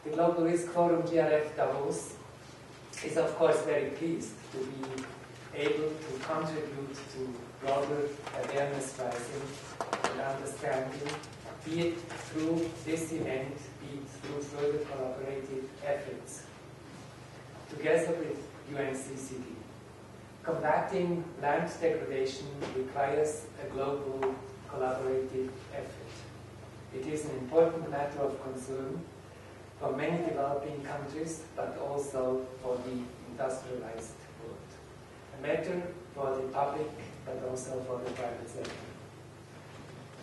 The Global Risk Forum GRF Davos is of course very pleased to be able to contribute to broader awareness raising and understanding, be it through this event, be it through further collaborative efforts. Together with UNCCD, combating land degradation requires a global collaborative effort. It is an important matter of concern for many developing countries, but also for the industrialized world. A matter for the public, but also for the private sector.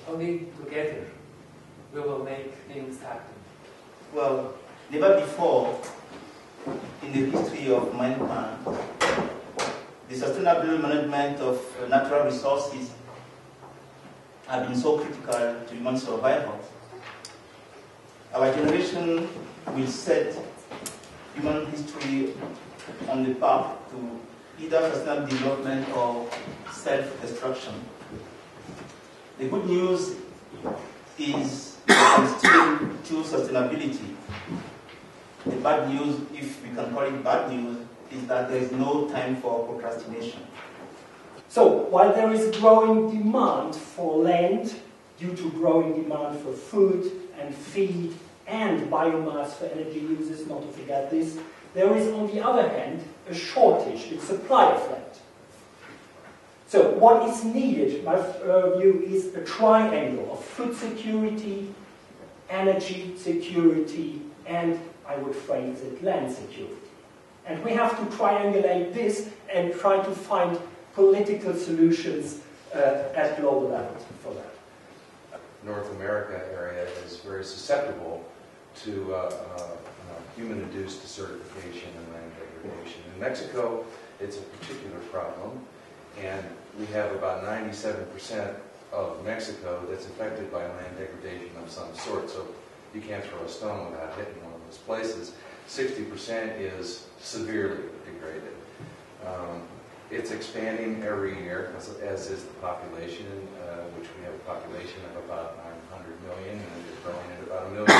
Only together we will make things happen. Well, never before in the history of mankind, the sustainable management of natural resources have been so critical to human survival. Our generation will set human history on the path to either sustainable development or self-destruction. The good news is that we still choose sustainability. The bad news, if we can call it bad news, is that there is no time for procrastination. So, while there is growing demand for land due to growing demand for food and feed and biomass for energy users, not to forget this, there is on the other hand a shortage in supply of land. So what is needed, my view, is a triangle of food security, energy security, and I would phrase it land security. And we have to triangulate this and try to find political solutions at global level for that. North America area is very susceptible to human-induced desertification and land degradation. In Mexico, it's a particular problem, and we have about 97% of Mexico that's affected by land degradation of some sort, so you can't throw a stone without hitting one of those places. 60% is severely degraded. It's expanding every year, as is the population, which we have a population of about 900 million, and it's growing at about 1 million.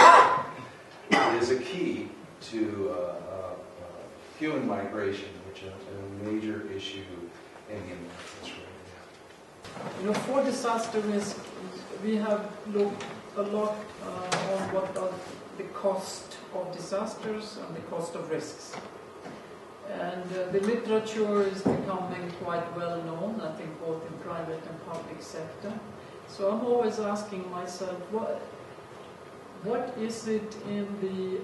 It is a key to human migration, which is a major issue in the Americas right now. For disaster risk, we have looked a lot on what are the cost of disasters and the cost of risks. And the literature is becoming quite well known, I think, both in private and public sector. So I'm always asking myself, what is it in the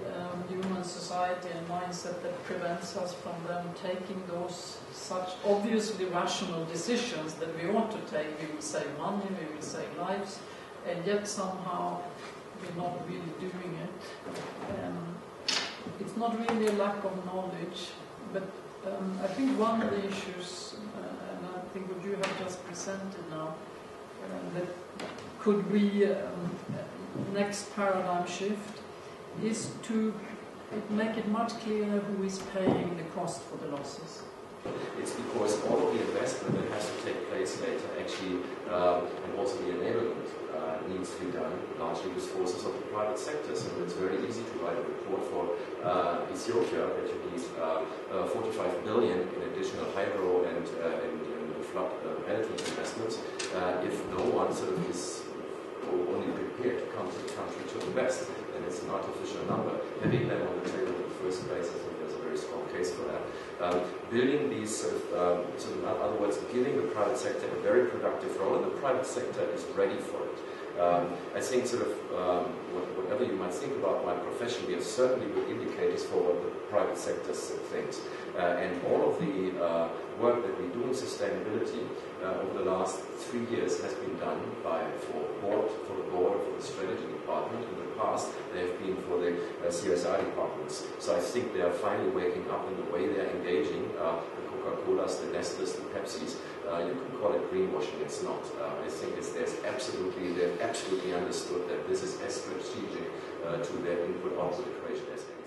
human society and mindset that prevents us from them taking those such obviously rational decisions that we want to take? We will save money, we will save lives, and yet somehow we're not really doing it. It's not really a lack of knowledge, but I think one of the issues, and I think what you have just presented now, that could be next paradigm shift is to make it much clearer who is paying the cost for the losses. It's because all of the investment that has to take place later actually, and also the enablement needs to be done largely with forces of the private sector. So it's very easy to write a report for Ethiopia that you need 45 billion in additional hydro and flood management investments if no one sort of is only prepared to come to the country to invest, and it's an artificial number. Having them on the table in the first place, I think there's a very strong case for that. Building these in other words, giving the private sector a very productive role, and the private sector is ready for it. I think whatever you might think about my profession, we have certainly good indicators for what the private sector thinks. And all of the work that we do in sustainability over the last 3 years has been done for the board, for the strategy department. In the past, they have been for the CSR departments. So I think they are finally waking up in the way they are engaging the Coca-Colas, the Nestles, the Pepsis. You can call it greenwashing, it's not. I think they've absolutely understood that this is as strategic to their input-output equation as anything.